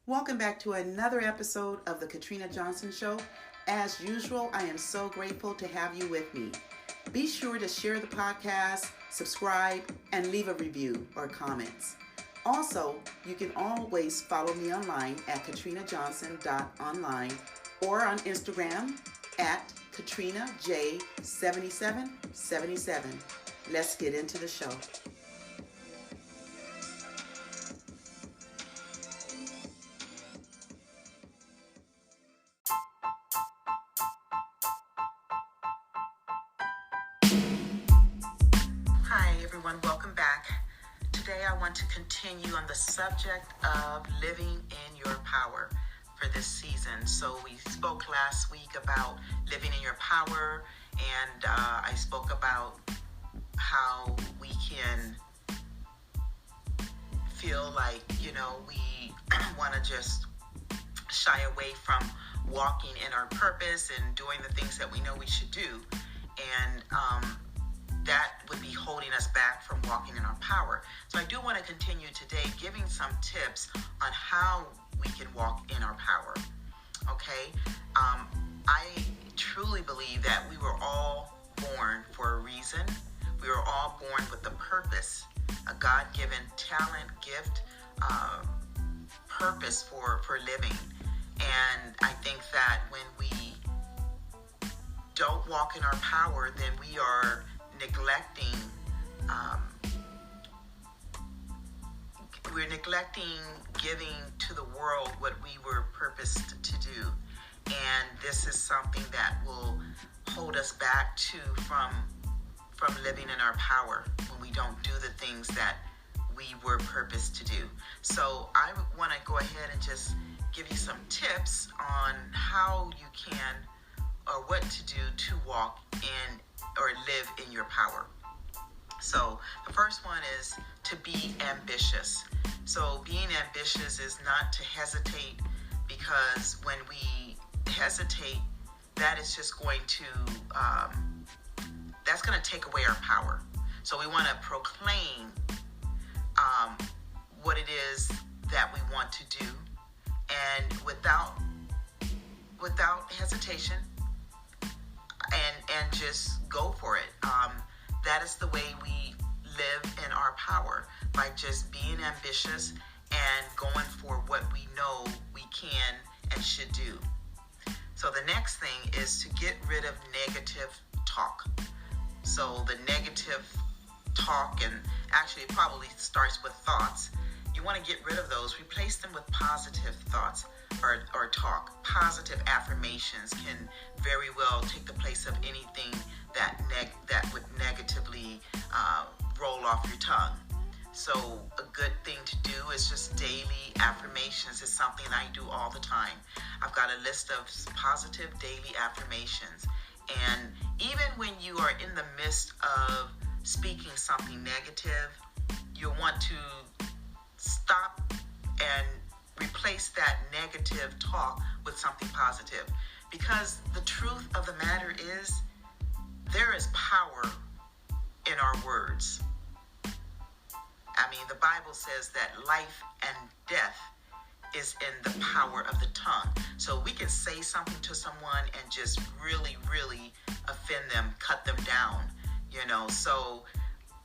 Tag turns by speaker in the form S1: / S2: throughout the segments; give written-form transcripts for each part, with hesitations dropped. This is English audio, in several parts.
S1: Welcome back to another episode of the Katrina Johnson Show. As usual, I am so grateful to have you with me. Be sure to share the podcast, subscribe, and leave a review or comments. Also, you can always follow me online at katrinajohnson.online or on Instagram at KatrinaJ7777. Let's get into the show. Hi everyone, welcome back. Today I want to continue on the subject of living in your power for this season. So we spoke last week about living in your power, and I spoke about how we can feel like, we want to just shy away from walking in our purpose and doing the things that we know we should do. And that would be holding us back from walking in our power. So I do want to continue today giving some tips on how we can walk in our power. Okay? I truly believe that we were all born for a reason. We were all born with a purpose, a God-given talent, gift, purpose for living. And I think that when we don't walk in our power, then we are neglecting giving to the world what we were purposed to do. And this is something that will hold us back from living in our power when we don't do the things that we were purposed to do. So I want to go ahead and just give you some tips on how you can or what to do to walk in or live in your power. So the first one is to be ambitious. So being ambitious is not to hesitate, because when we hesitate, that is just going to that's going to take away our power. So we want to proclaim what it is that we want to do, and without hesitation, and just go for it. That is the way we live in our power, by just being ambitious and going for what we know we can and should do. So the next thing is to get rid of negative talk. So the negative talk, and actually it probably starts with thoughts. You want to get rid of those. Replace them with positive thoughts or talk. Positive affirmations can very well take the place of anything that would negatively roll off your tongue. So a good thing to do is just daily affirmations. It's something I do all the time. I've got a list of positive daily affirmations. And even when you are in the midst of speaking something negative, you'll want to stop and replace that negative talk with something positive. Because the truth of the matter is, there is power in our words. I mean, the Bible says that life and death is in the power of the tongue. So we can say something to someone and just really, really offend them, cut them down, So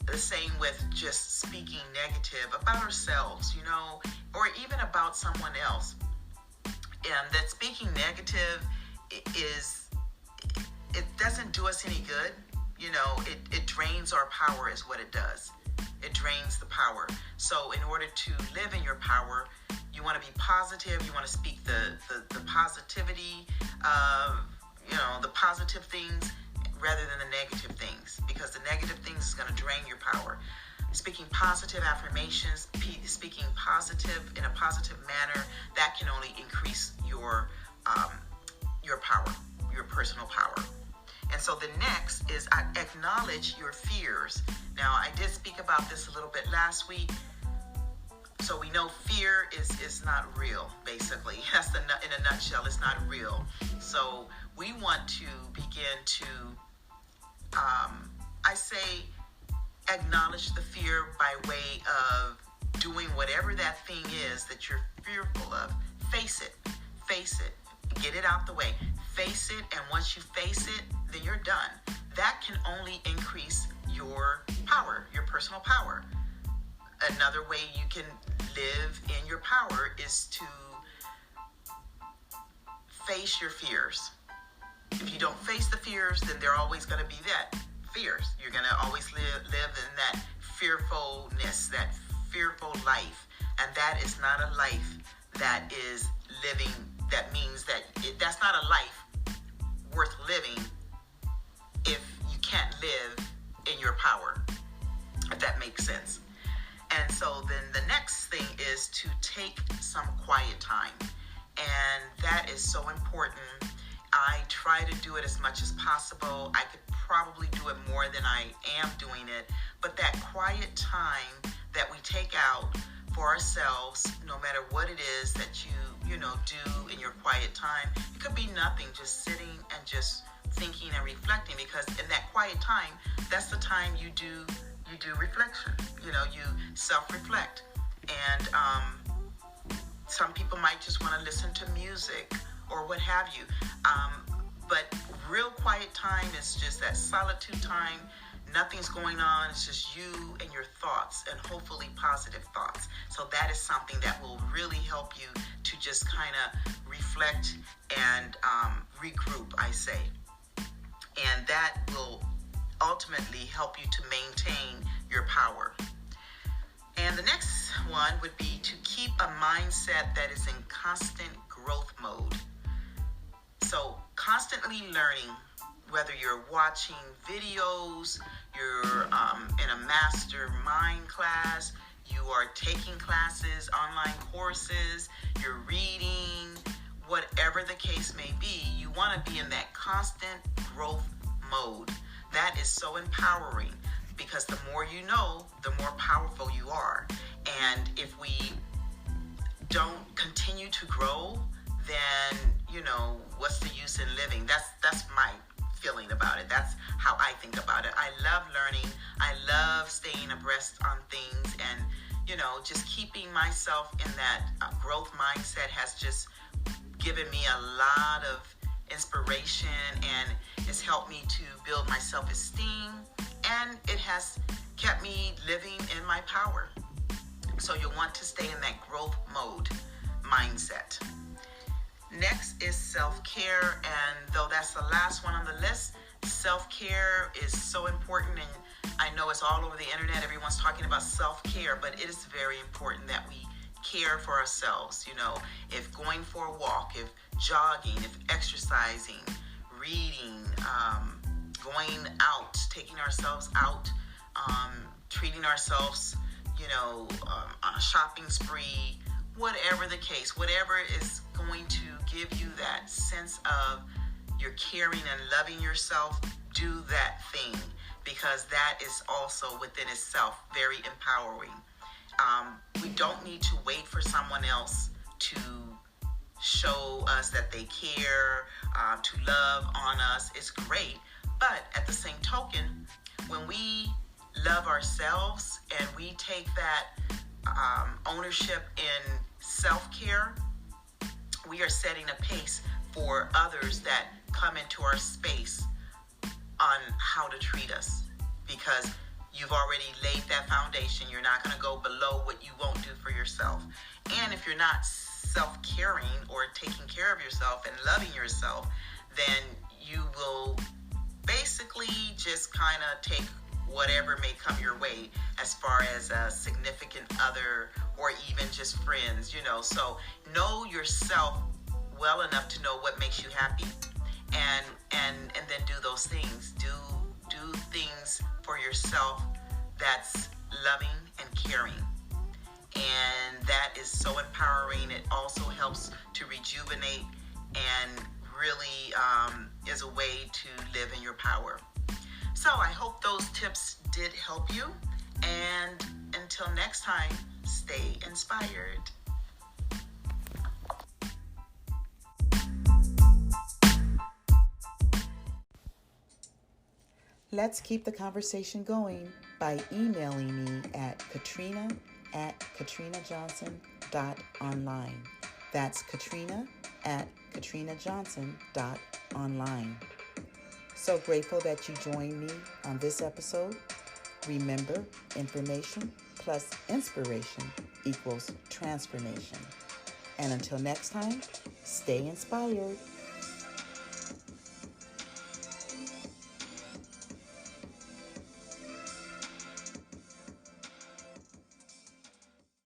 S1: the same with just speaking negative about ourselves, or even about someone else. And that speaking negative it doesn't do us any good. It drains our power is what it does. It drains the power. So in order to live in your power, you want to be positive. You want to speak the positivity of, the positive things rather than the negative things, because the negative things is going to drain your power. Speaking positive affirmations, speaking positive in a positive manner, that can only increase your power, your personal power. And so the next is acknowledge your fears. Now, I did speak about this a little bit last week. So we know fear is not real, basically. That's in a nutshell, it's not real. So we want to begin to, I say, acknowledge the fear by way of doing whatever that thing is that you're fearful of, face it. Face it. Get it out the way. Face it, and once you face it, then you're done. That can only increase your power, your personal power. Another way you can live in your power is to face your fears. If you don't face the fears, then they're always going to be that, fears. You're going to always live in that fearfulness, that fearful life. And that is not a life that is living. That means that that's not a life worth living if you can't live in your power, if that makes sense. And so then the next thing is to take some quiet time. And that is so important. I try to do it as much as possible. I could probably do it more than I am doing it. But that quiet time that we take out for ourselves, no matter what it is that you do in your quiet time, it could be nothing, just sitting and just thinking and reflecting, because in that quiet time, that's the time you do reflection. You self-reflect. And some people might just want to listen to music or what have you. But real quiet time is just that solitude time. Nothing's going on. It's just you and your thoughts, and hopefully positive thoughts. So that is something that will really help you to just kind of reflect and regroup, I say. And that will ultimately help you to maintain your power. And the next one would be to keep a mindset that is in constant growth mode. So constantly learning, whether you're watching videos, you're in a mastermind class, you are taking classes, online courses, you're reading, whatever the case may be, you want to be in that constant growth mode. That is so empowering, because the more you know, the more powerful you are. And if we don't continue to grow, then, what's the use in living? That's my feeling about it. That's how I think about it. I love learning. I love staying abreast on things, and, just keeping myself in that growth mindset has just given me a lot of inspiration, and it's helped me to build my self-esteem, and it has kept me living in my power. So you'll want to stay in that growth mode mindset. Next is self-care, and though that's the last one on the list, self-care is so important, and I know it's all over the internet. Everyone's talking about self-care, but it is very important that we care for ourselves. If going for a walk, if jogging, if exercising, reading, going out, taking ourselves out, treating ourselves, on a shopping spree, whatever the case, whatever is going to give you that sense of you're caring and loving yourself, do that thing, because that is also within itself very empowering. We don't need to wait for someone else to show us that they care, to love on us. It's great, but at the same token, when we love ourselves and we take that ownership in self-care, we are setting a pace for others that come into our space on how to treat us, because you've already laid that foundation. You're not going to go below what you won't do for yourself. And if you're not self-caring or taking care of yourself and loving yourself, then you will basically just kind of take whatever may come your way as far as a significant other or even just friends, So know yourself well enough to know what makes you happy, and then do those things. Do things for yourself that's loving and caring. And that is so empowering. It also helps to rejuvenate and really is a way to live in your power. So I hope those tips did help you. And until next time, stay inspired. Let's keep the conversation going by emailing me at katrina@katrinajohnson.online. That's Katrina at katrinajohnson.online. So grateful that you joined me on this episode. Remember, information plus inspiration equals transformation. And until next time, stay inspired.